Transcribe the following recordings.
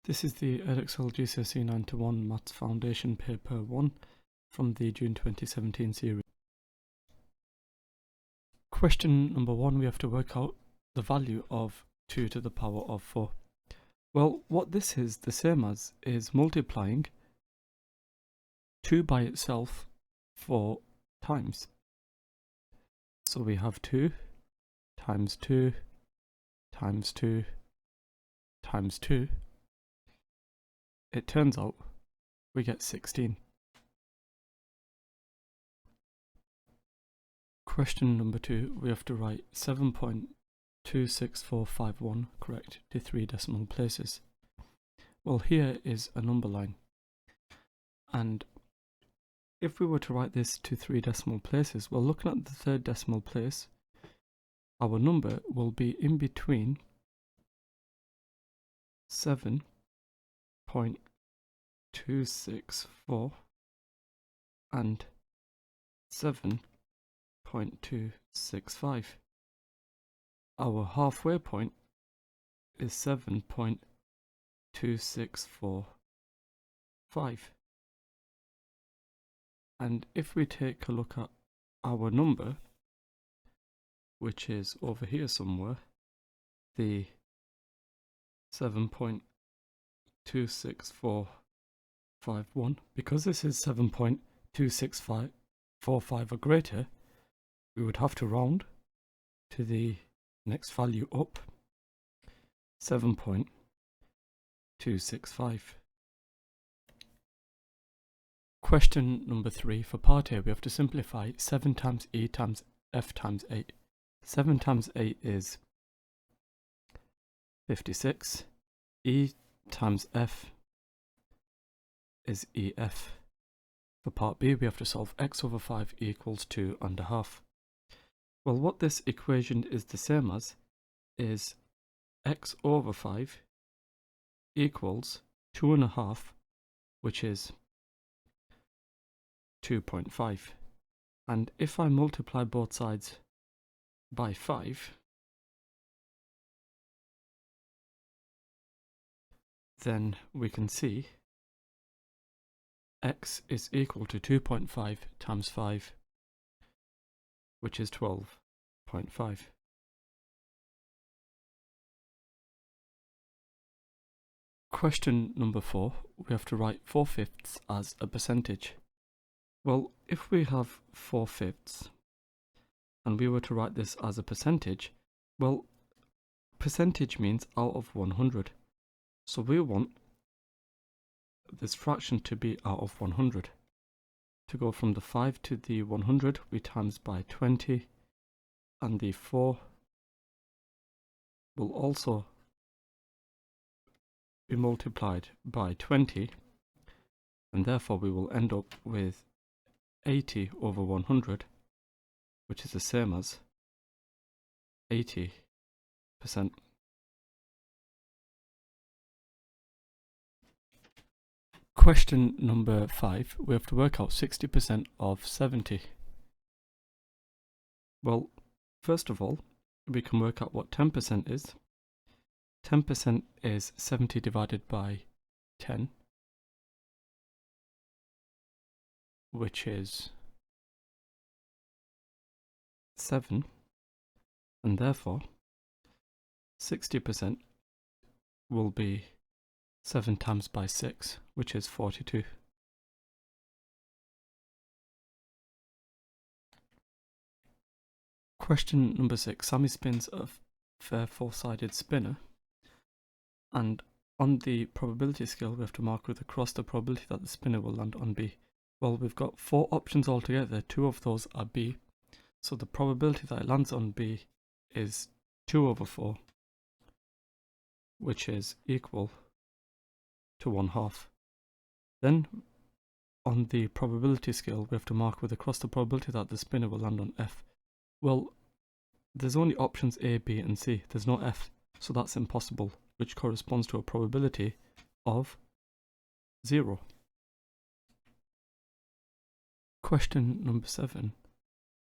This is the EdExcel GCSE 9-1 Maths Foundation Paper 1 from the June 2017 series. Question number 1, we have to work out the value of 2 to the power of 4. Well, what this is the same as is multiplying 2 by itself 4 times. So we have 2 times 2 times 2 times 2. It turns out we get 16. Question number 2, we have to write 7.26451 correct to 3 decimal places. Well, here is a number line, and if we were to write this to 3 decimal places, well, looking at the third decimal place, our number will be in between 7.264 and 7.265. Our halfway point is 7.2645. And if we take a look at our number, which is over here somewhere, the 7.26451, because this is 7.26545 or greater, we would have to round to the next value up, 7.265. Question number 3, for part A, we have to simplify 7 times E times F times 8. 7 times 8 is 56. E times F is EF. For part B, we have to solve x over 5 equals 2.5. Well, what this equation is the same as is x over 5 equals 2.5, which is 2.5. And if I multiply both sides by 5, then we can see x is equal to 2.5 times 5, which is 12.5. Question number 4, we have to write 4/5 as a percentage. Well, if we have 4/5 and we were to write this as a percentage, well, percentage means out of 100. So we want this fraction to be out of 100. To go from the 5 to the 100, we times by 20, and the 4 will also be multiplied by 20, and therefore we will end up with 80 over 100, which is the same as 80%. Question number 5, we have to work out 60% of 70. Well, first of all, we can work out what 10% is. 10% is 70 divided by 10, which is 7, and therefore 60% will be 7 times by 6, which is 42. Question number 6, Sammy spins a fair 4-sided spinner, and on the probability scale we have to mark with a cross the probability that the spinner will land on B. Well, we've got 4 options altogether, 2 of those are B, so the probability that it lands on B is 2 over 4, which is equal to 1/2. Then on the probability scale we have to mark with across the probability that the spinner will land on F. Well, there's only options A, B and C, there's no F, so that's impossible, which corresponds to a probability of 0. Question number 7,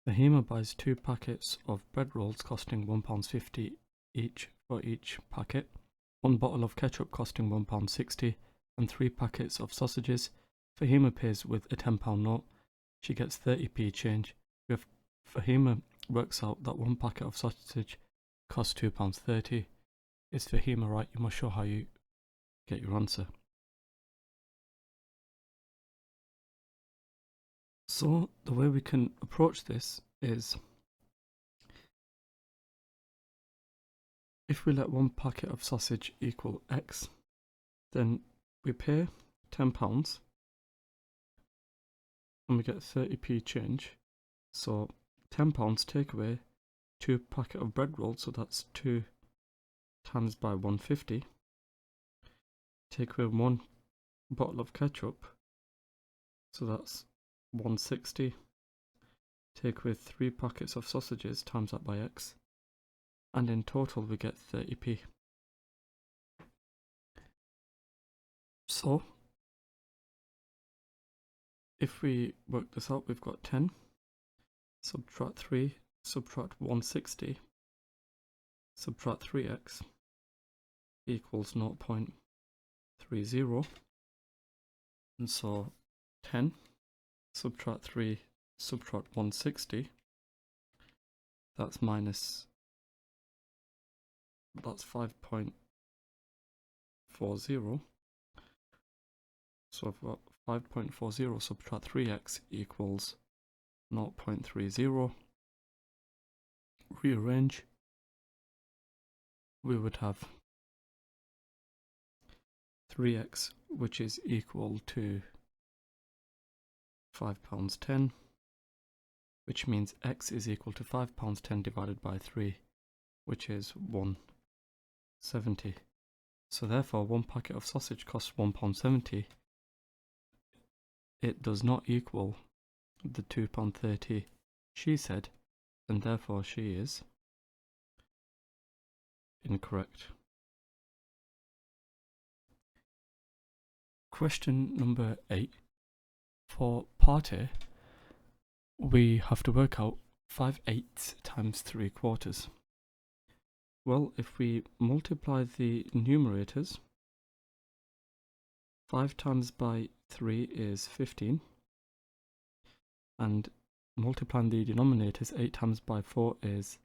Fahima buys 2 packets of bread rolls costing £1.50 each for each packet. 1 bottle of ketchup costing £1.60, and 3 packets of sausages. Fahima pays with a £10 note. She gets 30p change. If Fahima works out that 1 packet of sausage costs £2.30, is Fahima right? You must show how you get your answer. So the way we can approach this is, if we let 1 packet of sausage equal X, then we pay £10 and we get 30p change. So £10 take away 2 packet of bread rolls, so that's 2 times by 150. Take away 1 bottle of ketchup, so that's 160. Take away 3 packets of sausages, times that by X, and in total we get 30p. So if we work this out, we've got 10, subtract 3, subtract 160, subtract 3x equals 0.30, and so 10 subtract 3 subtract 160, that's 5.40. So I've got 5.40 subtract 3x equals 0.30. Rearrange, we would have 3x, which is equal to £5.10, which means x is equal to £5.10 divided by 3, which is £1.70. So therefore 1 packet of sausage costs £1.70. It does not equal the £2.30 she said, and therefore she is incorrect. Question number 8. For part A, we have to work out 5/8 times 3/4. Well, if we multiply the numerators, 5 times by 3 is 15, and multiplying the denominators, 8 times by 4 is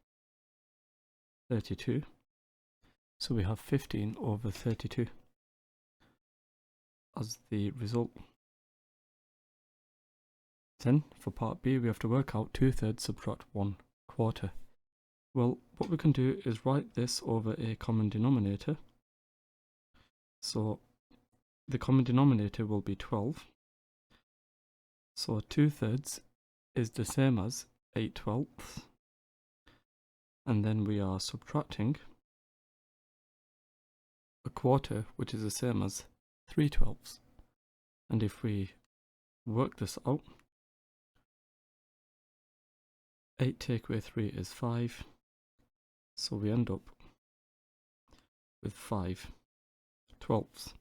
32. So we have 15 over 32 as the result. Then, for part B, we have to work out 2/3 subtract 1/4. Well, what we can do is write this over a common denominator. So the common denominator will be 12. So 2/3 is the same as 8/12. And then we are subtracting a quarter, which is the same as 3/12. And if we work this out, 8 take away 3 is 5. So we end up with 5/12.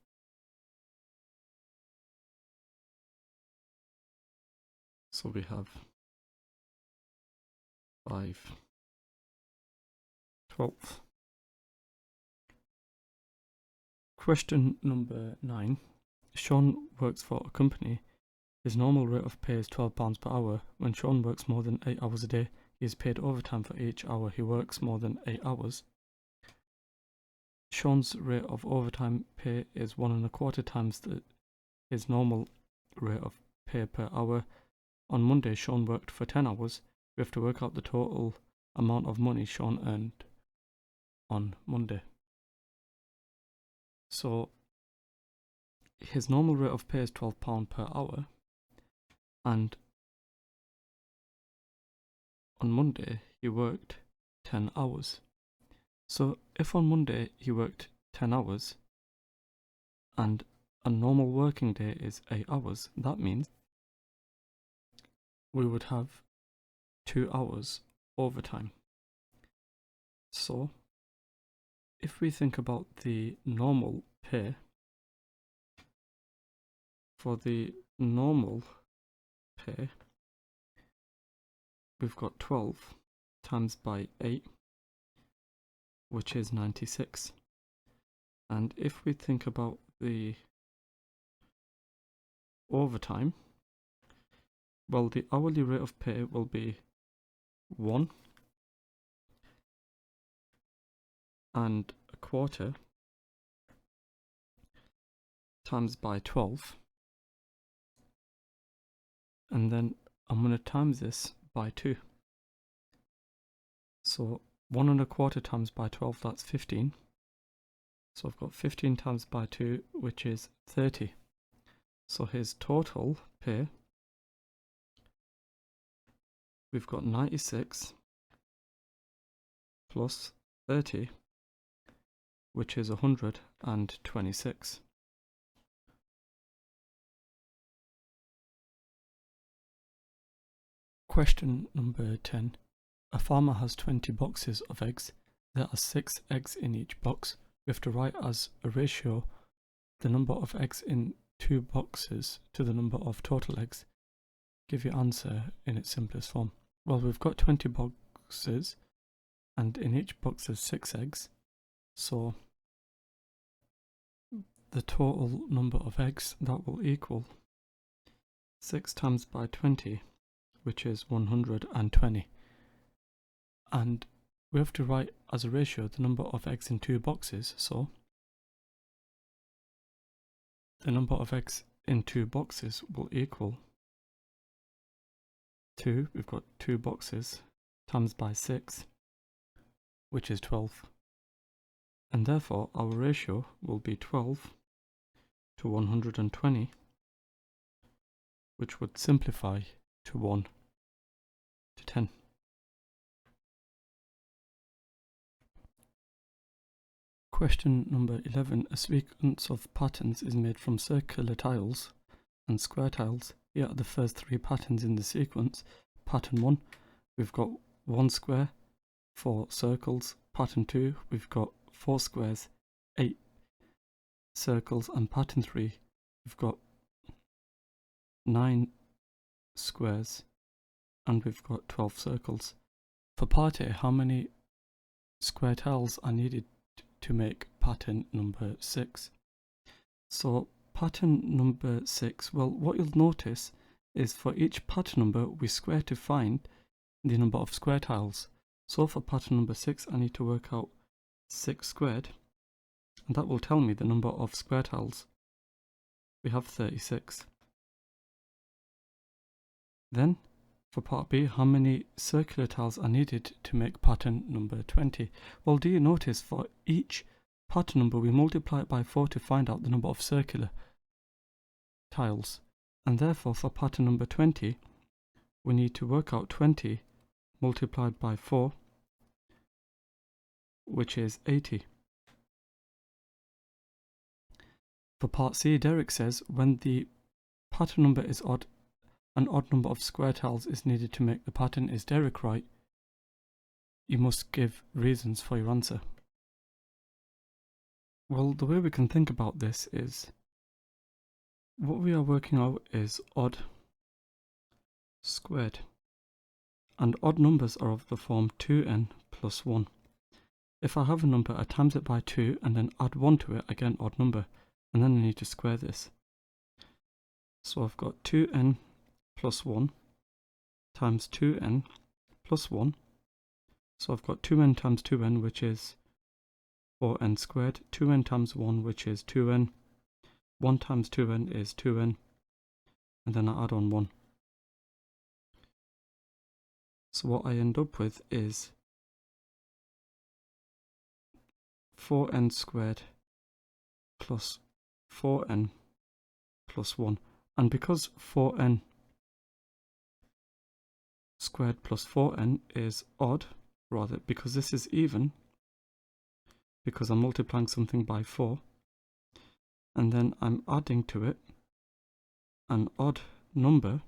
So we have 5/12. Question number 9. Sean works for a company. His normal rate of pay is £12 per hour. When Sean works more than 8 hours a day, he is paid overtime for each hour he works more than 8 hours. Sean's rate of overtime pay is 1.25 times his normal rate of pay per hour. On Monday, Sean worked for 10 hours. We have to work out the total amount of money Sean earned on Monday. So his normal rate of pay is £12 per hour, and on Monday he worked 10 hours. So if on Monday he worked 10 hours and a normal working day is 8 hours, that means we would have 2 hours overtime. So if we think about the normal pay, for the normal pay, we've got 12 times by 8, which is 96. And if we think about the overtime, well, the hourly rate of pay will be 1 and a quarter times by 12, and then I'm going to times this by 2. So 1 and a quarter times by 12, that's 15. So I've got 15 times by 2, which is 30. So his total pay, we've got 96 plus 30, which is 126. Question number 10. A farmer has 20 boxes of eggs. There are 6 eggs in each box. We have to write as a ratio the number of eggs in 2 boxes to the number of total eggs. Give your answer in its simplest form. Well, we've got 20 boxes, and in each box there's 6 eggs. So the total number of eggs, that will equal 6 times by 20, which is 120. And we have to write as a ratio the number of eggs in 2 boxes, so the number of eggs in 2 boxes will equal 2, we've got 2 boxes, times by 6, which is 12. And therefore our ratio will be 12 to 120, which would simplify to 1 to 10. Question number 11. A sequence of patterns is made from circular tiles and square tiles. Here are the first 3 patterns in the sequence. Pattern 1, we've got 1 square, 4 circles. Pattern 2, we've got 4 squares, 8 circles. And pattern 3, we've got 9 squares and we've got 12 circles. For part A, how many square tiles are needed to make pattern number 6? So pattern number 6, well, what you'll notice is for each pattern number we square to find the number of square tiles. So for pattern number 6 I need to work out 6 squared, and that will tell me the number of square tiles. We have 36. Then for part B, how many circular tiles are needed to make pattern number 20? Well, do you notice for each pattern number we multiply it by 4 to find out the number of circular tiles, and therefore for pattern number 20 we need to work out 20 multiplied by 4, which is 80. For part C, Derek says when the pattern number is odd, an odd number of square tiles is needed to make the pattern. Is Derek right? You must give reasons for your answer. Well, the way we can think about this is what we are working out is odd squared, and odd numbers are of the form 2n plus 1. If I have a number, I times it by 2 and then add 1 to it, again odd number, and then I need to square this. So I've got 2n plus 1 times 2n plus 1. So I've got 2n times 2n, which is 4n squared, 2n times 1, which is 2n, 1 times 2n is 2n, and then I add on 1. So what I end up with is 4n squared plus 4n plus 1. And because 4n squared plus 4n is odd, rather, because this is even, because I'm multiplying something by 4, and then I'm adding to it an odd number,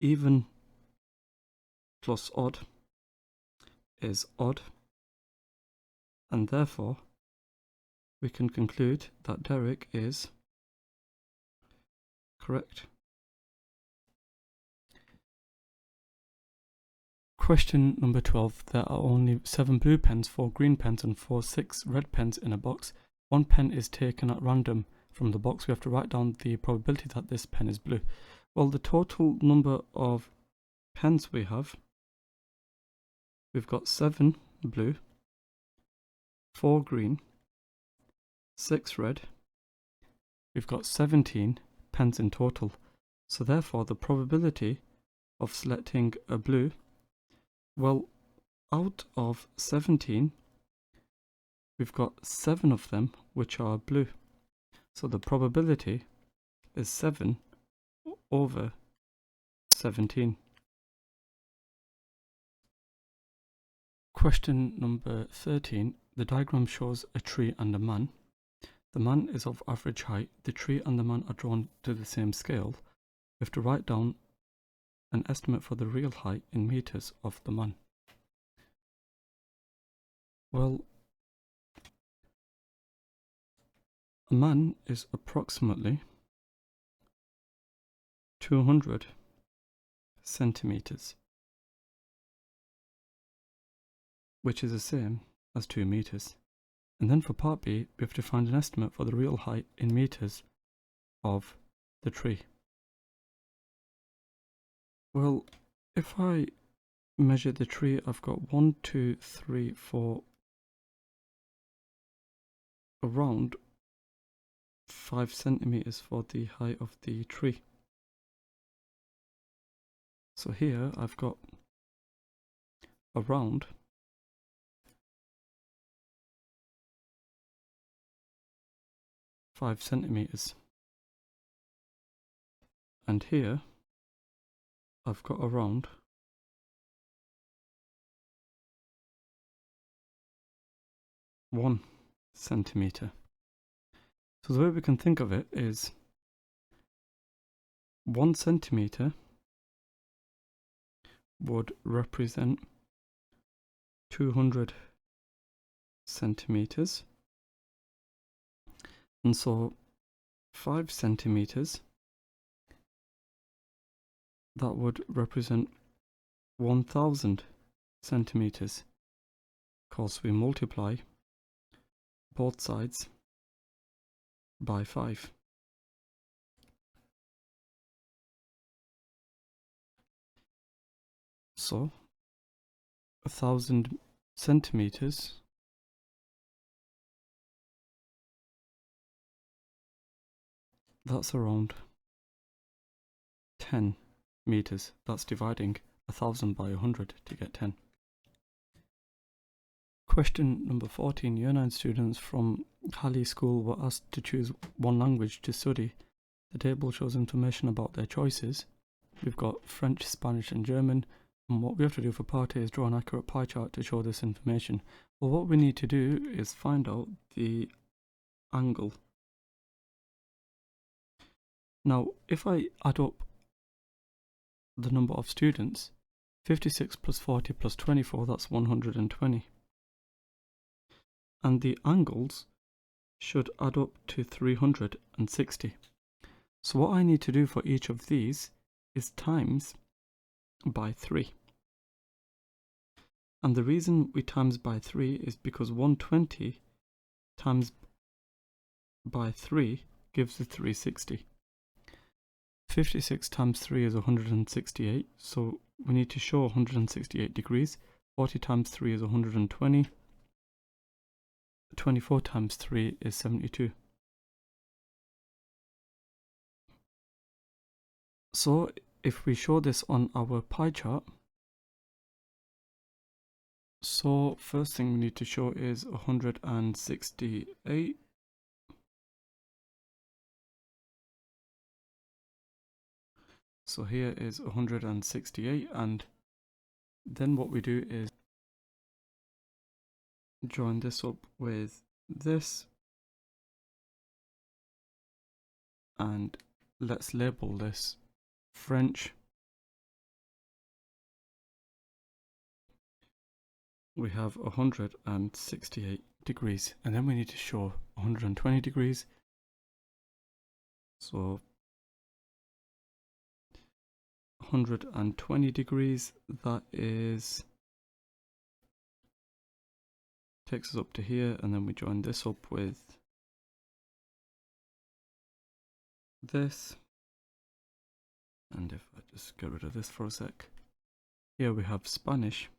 even plus odd is odd, and therefore we can conclude that Derek is correct. Question number 12. There are only 7 blue pens, 4 green pens and 6 red pens in a box. One pen is taken at random from the box. We have to write down the probability that this pen is blue. Well, the total number of pens we've got 7 blue, 4 green, 6 red. We've got 17 pens in total. So therefore the probability of selecting a blue, well, out of 17, we've got 7 of them which are blue. So the probability is 7 over 17. Question number 13. The diagram shows a tree and a man. The man is of average height. The tree and the man are drawn to the same scale. We have to write down an estimate for the real height in meters of the man. Well, a man is approximately 200 centimeters, which is the same as 2 meters. And then for part B, we have to find an estimate for the real height in meters of the tree. Well, if I measure the tree, I've got 1, 2, 3, 4, around 5 centimeters for the height of the tree. So here I've got around 5 centimeters. And here I've got around 1 centimeter. So the way we can think of it is 1 centimeter would represent 200 centimeters. And so 5 centimeters, that would represent 1000 centimeters. Of course, we multiply both sides by 5. So 1000 centimeters that's around 10 meters. That's dividing 1000 by 100 to get 10. Question number 14. Year 9 students from Halley School were asked to choose one language to study. The table shows information about their choices. We've got French, Spanish and German. And what we have to do for part A is draw an accurate pie chart to show this information. Well, what we need to do is find out the angle. Now, if I add up the number of students, 56 plus 40 plus 24, that's 120. And the angles should add up to 360. So what I need to do for each of these is times by 3. And the reason we times by 3 is because 120 times by 3 gives us 360. 56 times 3 is 168, so we need to show 168 degrees. 40 times 3 is 120. 24 times 3 is 72. So if we show this on our pie chart, so first thing we need to show is 168. So here is 168, and then what we do is join this up with this, and let's label this French. We have 168 degrees, and then we need to show 120 degrees. So 120 degrees. That takes us up to here, and then we join this up with this. And if I just get rid of this for a sec, here we have Spanish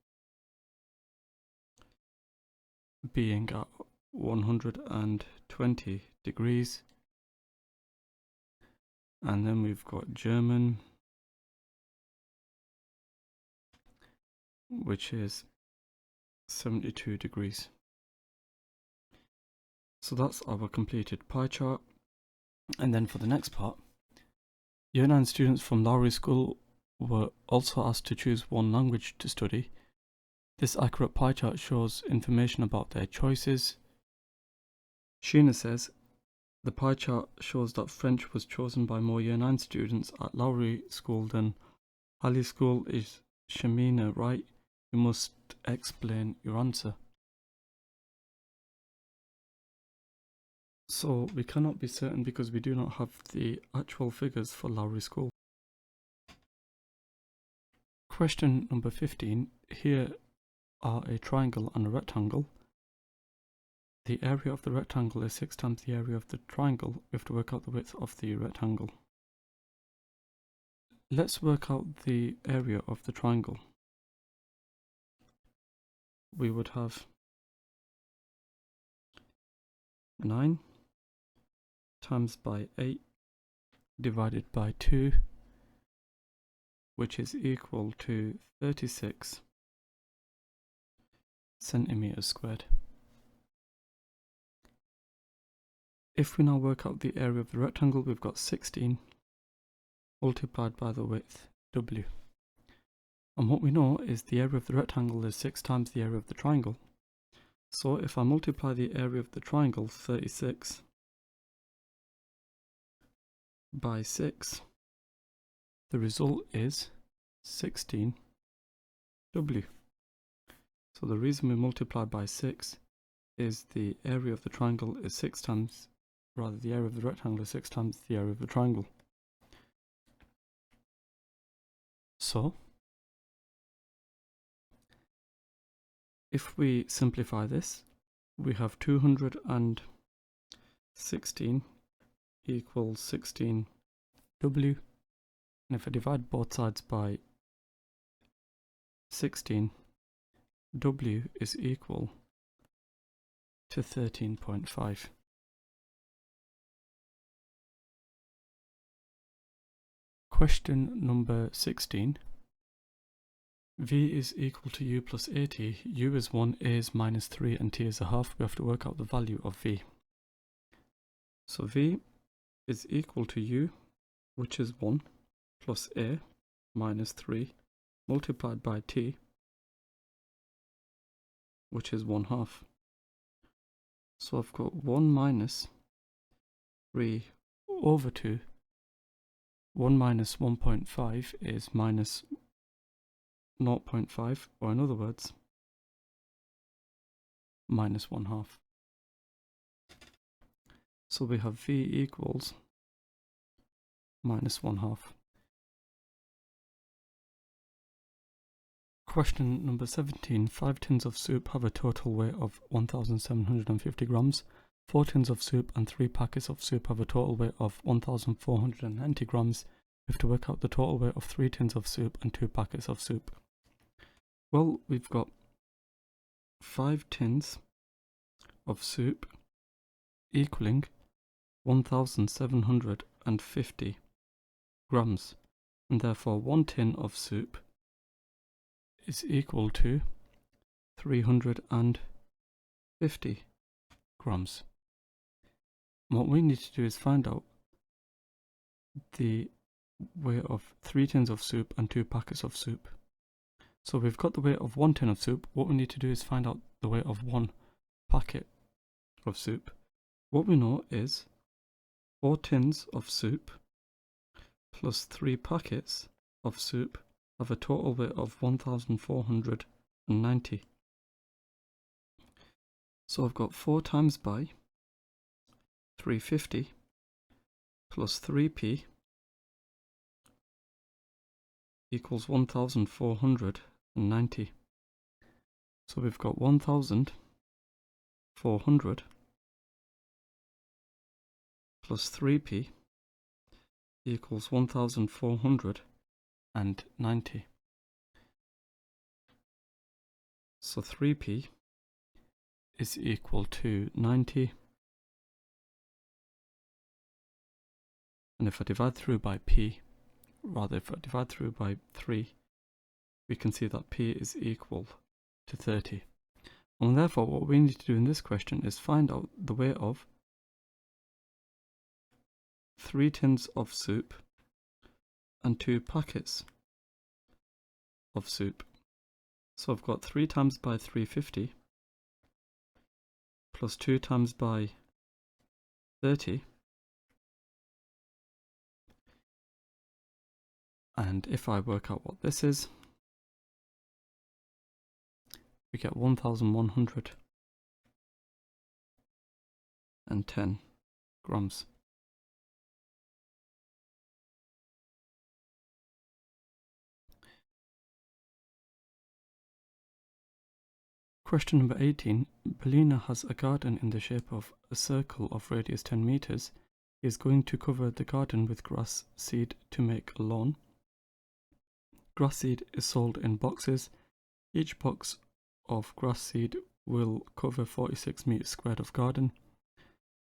being at 120 degrees, and then we've got German, which is 72 degrees. So that's our completed pie chart. And then for the next part, Year 9 students from Lowry School were also asked to choose one language to study. This accurate pie chart shows information about their choices. Sheena says, the pie chart shows that French was chosen by more Year 9 students at Lowry School than Ali School. Is Shamina right? You must explain your answer. So we cannot be certain because we do not have the actual figures for Lowry School. Question number 15. Here are a triangle and a rectangle. The area of the rectangle is 6 times the area of the triangle. We have to work out the width of the rectangle. Let's work out the area of the triangle. We would have 9 times by 8 divided by 2, which is equal to 36 centimeters squared. If we now work out the area of the rectangle, we've got 16 multiplied by the width, W. And what we know is the area of the rectangle is 6 times the area of the triangle. So if I multiply the area of the triangle, 36, by 6, the result is 16W. So the reason we multiply by 6 is the area of the triangle is 6 times, rather the area of the rectangle is 6 times the area of the triangle. So if we simplify this, we have 216 equals 16W, and if I divide both sides by 16, W is equal to 13.5. Question number 16. V is equal to U plus AT. U is 1, A is minus 3, and T is a half. We have to work out the value of V. So V is equal to U, which is 1, plus A, minus 3, multiplied by T, which is 1/2. So I've got 1 minus 3 over 2. 1 minus 1.5 is minus 0.5, or in other words, minus 1/2. So we have V equals minus 1/2. Question number 17. 5 tins of soup have a total weight of 1,750 grams. 4 tins of soup and 3 packets of soup have a total weight of 1,490 grams. We have to work out the total weight of 3 tins of soup and 2 packets of soup. Well, we've got 5 tins of soup equaling 1,750 grams, and therefore 1 tin of soup is equal to 350 grams. And what we need to do is find out the weight of 3 tins of soup and 2 packets of soup. So we've got the weight of 1 tin of soup. What we need to do is find out the weight of 1 packet of soup. What we know is 4 tins of soup plus 3 packets of soup have a total weight of 1,490. So I've got 4 times by 350 plus 3p equals 1490. So we've got 1400 plus 3p equals 1490. So 3p is equal to 90. And if I divide through by p, if I divide through by 3, we can see that p is equal to 30. And therefore, what we need to do in this question is find out the weight of 3 tins of soup and 2 packets of soup. So I've got 3 times by 350 plus 2 times by 30. And if I work out what this is, we get 1110 grams. Question number 18. Belina has a garden in the shape of a circle of radius 10 meters. He is going to cover the garden with grass seed to make a lawn. Grass seed is sold in boxes. Each box of grass seed will cover 46 meters squared of garden.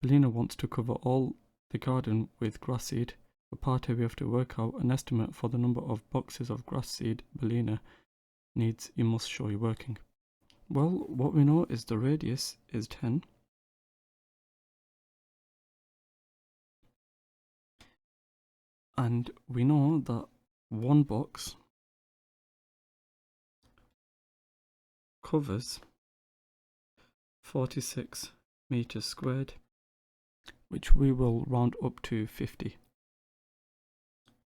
Belina wants to cover all the garden with grass seed. For part A, we have to work out an estimate for the number of boxes of grass seed Belina needs. You must show your working. Well, what we know is the radius is 10. And we know that one box covers 46 meters squared, which we will round up to 50.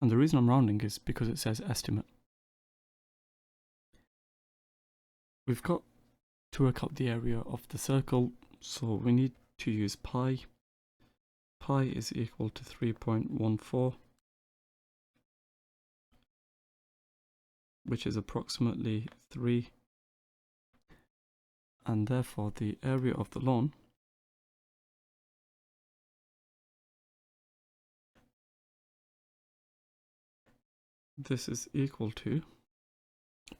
And the reason I'm rounding is because it says estimate. We've got to work out the area of the circle, so we need to use pi. Pi is equal to 3.14, which is approximately 3, and therefore the area of the lawn this is equal to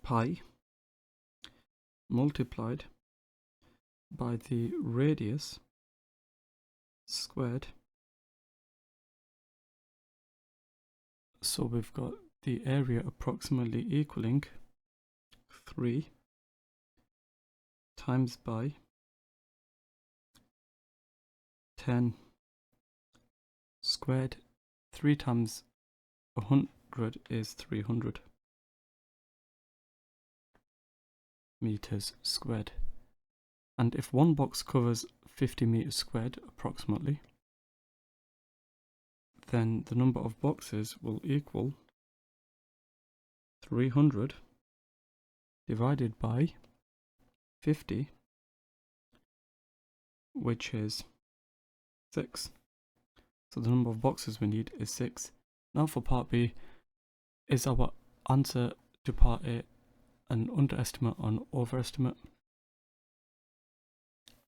pi multiplied by the radius squared. So we've got the area approximately equaling 3 times by 10 squared. 3 times 100 is 300 meters squared. And if one box covers 50 meters squared approximately, then the number of boxes will equal 300 divided by 50, which is 6. So the number of boxes we need is 6. Now for part B, is our answer to part A an underestimate or an overestimate?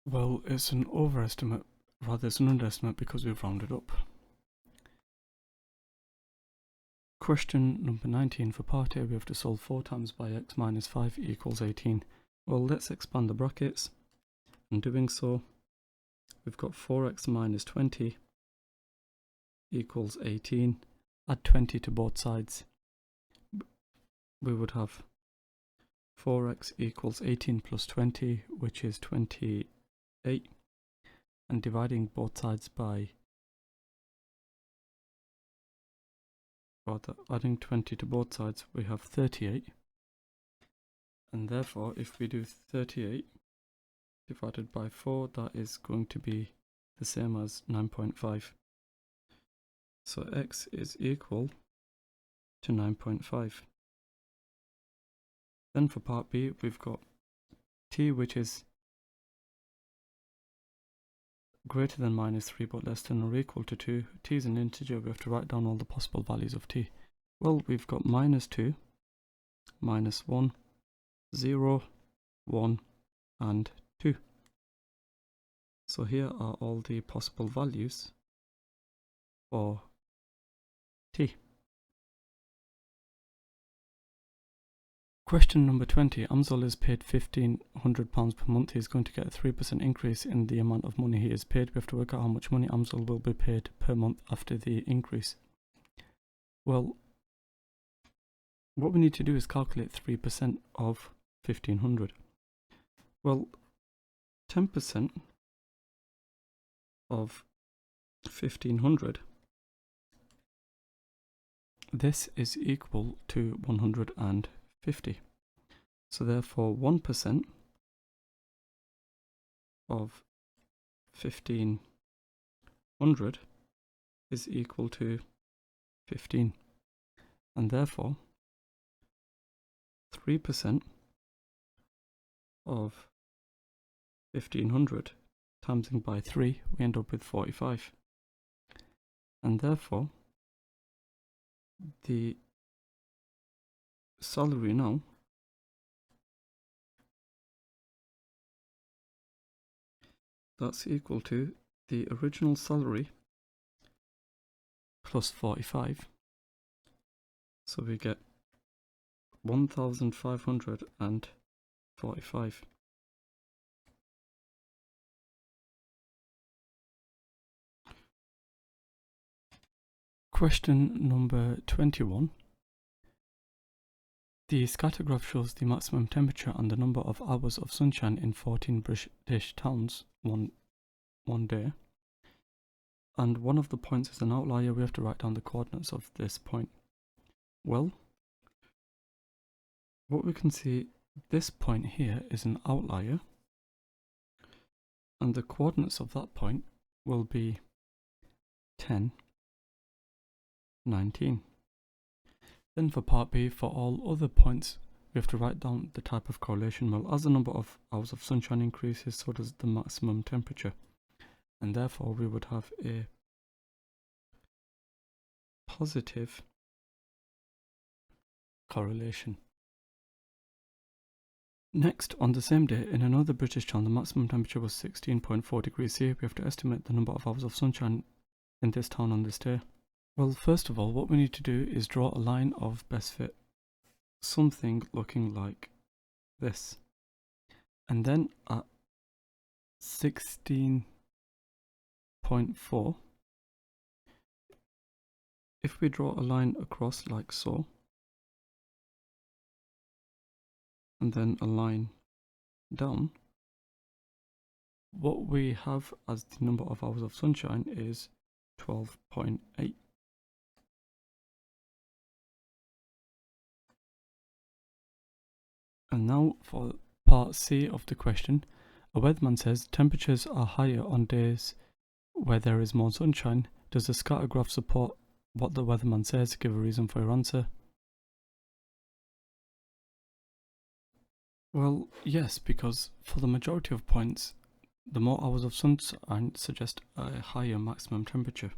Well, it's an overestimate, rather it's an underestimate because we've rounded up. Question number 19. For part A, we have to solve 4 times by x minus 5 equals 18. Well, let's expand the brackets. In doing so, we've got 4x minus 20 equals 18. Add 20 to both sides. We would have 4x equals 18 plus 20, which is 28. And dividing both sides by, rather adding 20 to both sides, we have 38. And therefore, if we do 38 divided by 4, that is going to be the same as 9.5. So x is equal to 9.5. Then for part B, we've got t, which is greater than minus 3 but less than or equal to 2. T is an integer. We have to write down all the possible values of t. Well, we've got minus 2 minus 1, 0, 1, and 2. So here are all the possible values for t. Question number 20. Amzal is paid £1,500 per month. He is going to get a 3% increase in the amount of money he is paid. We have to work out how much money Amzal will be paid per month after the increase. Well, what we need to do is calculate 3% of 1,500. Well, 10% of 1,500, this is equal to 150. So therefore 1% of 1,500 is equal to 15. And therefore 3% of 1,500 timesing by 3, we end up with 45. And therefore the salary now that's equal to the original salary plus 45. So we get 1,545. Question number 21. The scatter graph shows the maximum temperature and the number of hours of sunshine in 14 British towns one day. And one of the points is an outlier. We have to write down the coordinates of this point. Well, what we can see, this point here is an outlier, and the coordinates of that point will be 10, 19. Then for part B, for all other points, we have to write down the type of correlation. Well, as the number of hours of sunshine increases, so does the maximum temperature. And therefore we would have a positive correlation. Next, on the same day, in another British town, the maximum temperature was 16.4 degrees C. We have to estimate the number of hours of sunshine in this town on this day. Well, first of all, what we need to do is draw a line of best fit, something looking like this. And then at 16.4, if we draw a line across like so, and then a line down, what we have as the number of hours of sunshine is 12.8. And now for part C of the question, a weatherman says temperatures are higher on days where there is more sunshine. Does the scatter graph support what the weatherman says? Give a reason for your answer. Well, yes, because for the majority of points, the more hours of sunshine suggest a higher maximum temperature.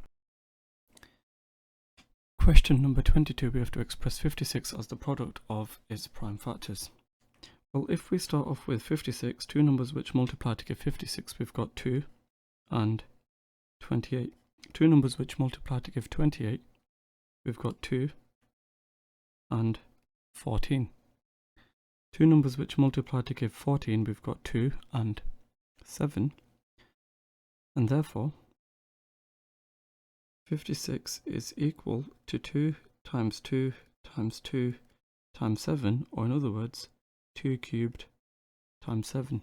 Question number 22, we have to express 56 as the product of its prime factors. Well, if we start off with 56, two numbers which multiply to give 56, we've got 2 and 28. Two numbers which multiply to give 28, we've got 2 and 14. Two numbers which multiply to give 14, we've got 2 and 7. And therefore, 56 is equal to 2 times 2 times 2 times 7, or in other words, 2 cubed times 7.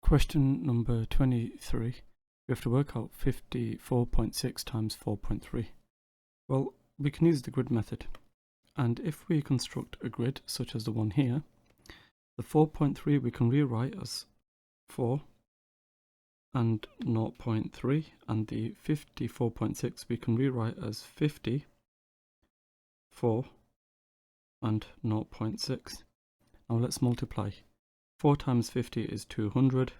Question number 23. We have to work out 54.6 times 4.3. Well, we can use the grid method. And if we construct a grid such as the one here, the 4.3 we can rewrite as 4 and 0.3, and the 54.6 we can rewrite as 50, 4 and 0.6. Now let's multiply. 4 times 50 is 200,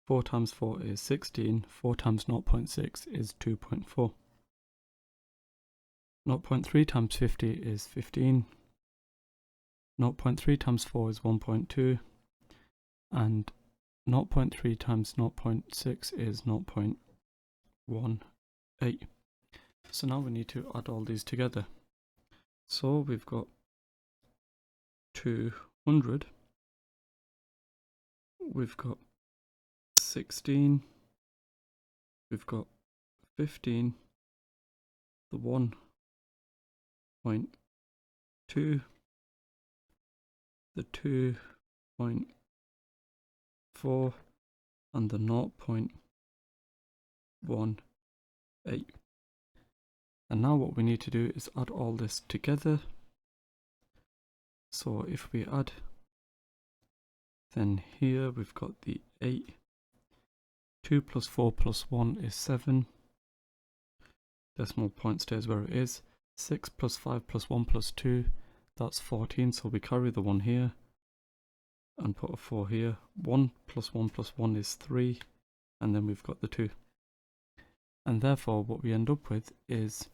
4 times 4 is 16, 4 times 0.6 is 2.4. 0.3 times 50 is 15. 0.3 times 4 is 1.2. And 0.3 times 0.6 is 0.18. So now we need to add all these together. So we've got 200, we've got 16, we've got 15, the 1.2, the 2.4, and the 0.18. And now what we need to do is add all this together. So if we add, then here we've got the 8, 2 plus 4 plus 1 is 7, decimal point stays where it is, 6 plus 5 plus 1 plus 2, that's 14, so we carry the 1 here and put a 4 here. 1 plus 1 plus 1 is 3, and then we've got the 2. And therefore what we end up with is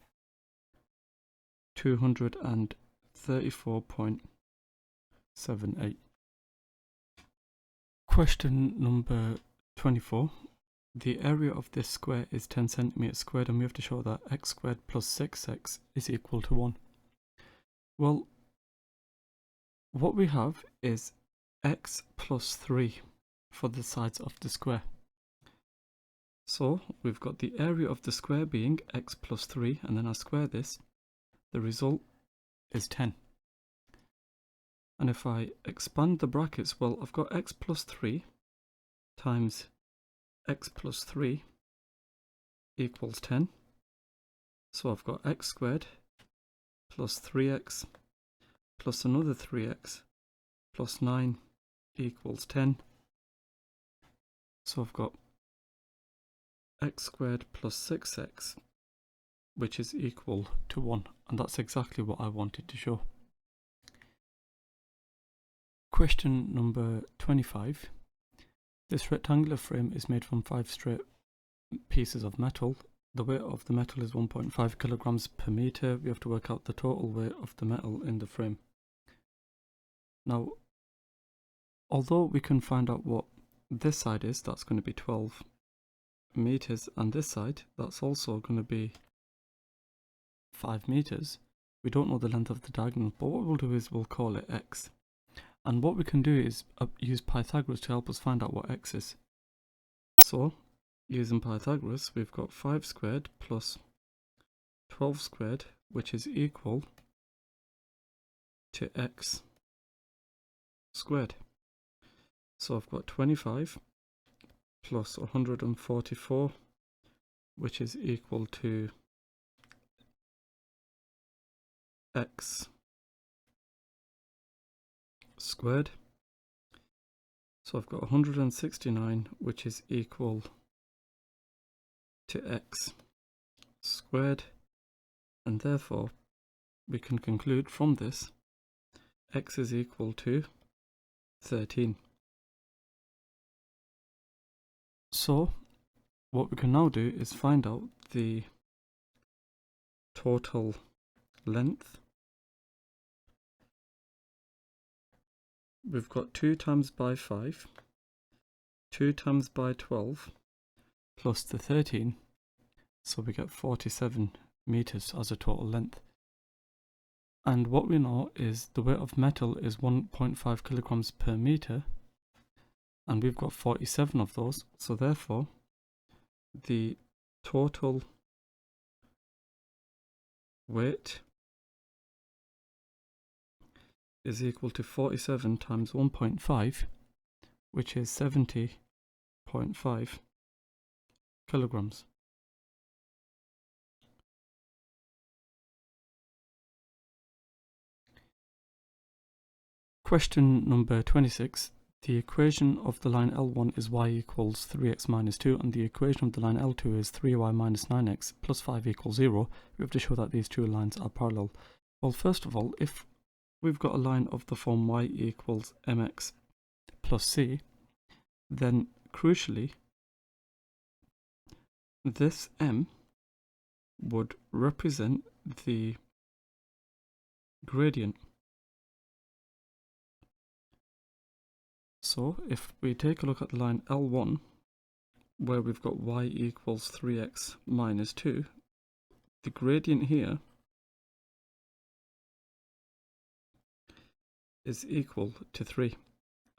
234.78. Question number 24. The area of this square is 10 centimeters squared, and we have to show that x squared plus 6x is equal to 1. Well, what we have is x plus 3 for the sides of the square. So we've got the area of the square being x plus 3, and then I square this, the result is 10. And if I expand the brackets, well, I've got x plus 3 times x plus 3 equals 10. So I've got x squared plus 3x plus another 3x plus 9 equals 10. So I've got x squared plus 6x, which is equal to 1. And that's exactly what I wanted to show. Question number 25. This rectangular frame is made from 5 straight pieces of metal. The weight of the metal is 1.5 kilograms per meter. We have to work out the total weight of the metal in the frame. Now, although we can find out what this side is, that's going to be 12 meters, and this side, that's also going to be 5 meters. We don't know the length of the diagonal, but what we'll do is we'll call it x. And what we can do is use Pythagoras to help us find out what x is. So, using Pythagoras, we've got 5 squared plus 12 squared, which is equal to x squared. So I've got 25 plus 144, which is equal to x squared. So I've got 169, which is equal to x squared, and therefore we can conclude from this x is equal to 13. So what we can now do is find out the total length. We've got 2 times by 5, 2 times by 12, plus the 13, so we get 47 meters as a total length. And what we know is the weight of metal is 1.5 kilograms per meter, and we've got 47 of those, so therefore the total weight is equal to 47 times 1.5, which is 70.5 kilograms. Question number 26. The equation of the line L1 is y equals 3x minus 2, and the equation of the line L2 is 3y minus 9x plus 5 equals 0. We have to show that these two lines are parallel. Well, first of all, if we've got a line of the form y equals mx plus c, then crucially this m would represent the gradient. So if we take a look at the line L1, where we've got y equals 3x minus 2, the gradient here is equal to 3.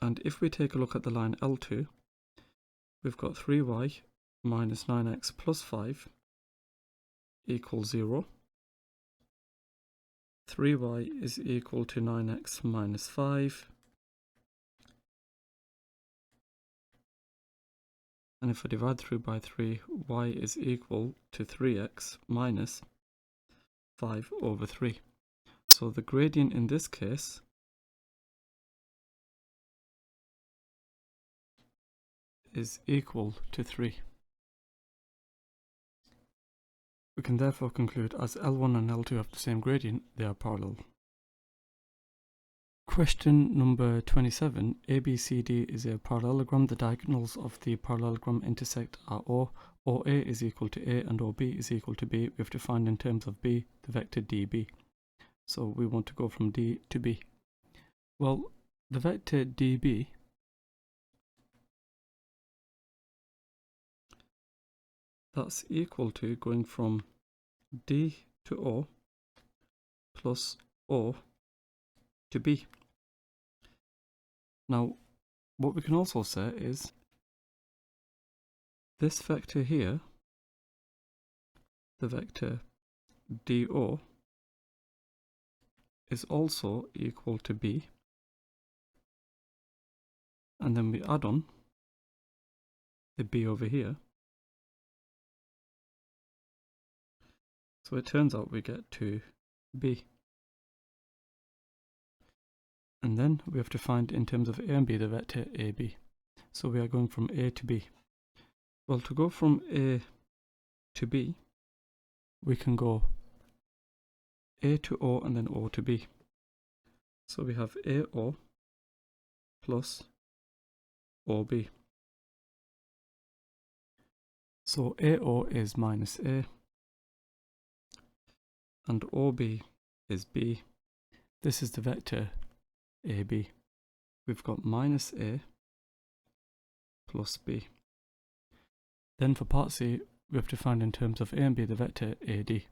And if we take a look at the line L2, we've got 3y minus 9x plus 5 equals 0. 3y is equal to 9x minus 5. And if I divide through by 3, y is equal to 3x minus 5 over 3. So the gradient in this case is equal to 3. We can therefore conclude, as L1 and L2 have the same gradient, they are parallel. Question number 27. ABCD is a parallelogram. The diagonals of the parallelogram intersect at O. OA is equal to A and OB is equal to B. We have to find in terms of B the vector DB. So we want to go from D to B. Well, the vector DB that's equal to going from D to O plus O to B. Now, what we can also say is this vector here, the vector DO, is also equal to B. And then we add on the B over here. So it turns out we get to B. And then we have to find in terms of A and B the vector AB. So we are going from A to B. Well, to go from A to B, we can go A to O and then O to B. So we have AO plus OB. So AO is minus A and OB is B. This is the vector AB. We've got minus A plus B. Then for part C, we have to find in terms of A and B the vector AD.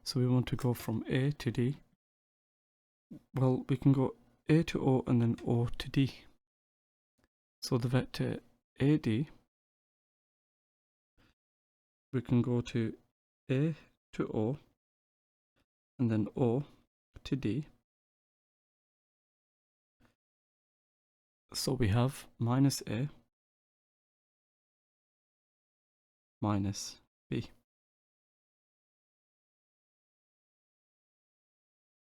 So we want to go from A to D. Well, we can go A to O and then O to D. So the vector AD, we can go to A to O and then O to D. So we have minus A minus B.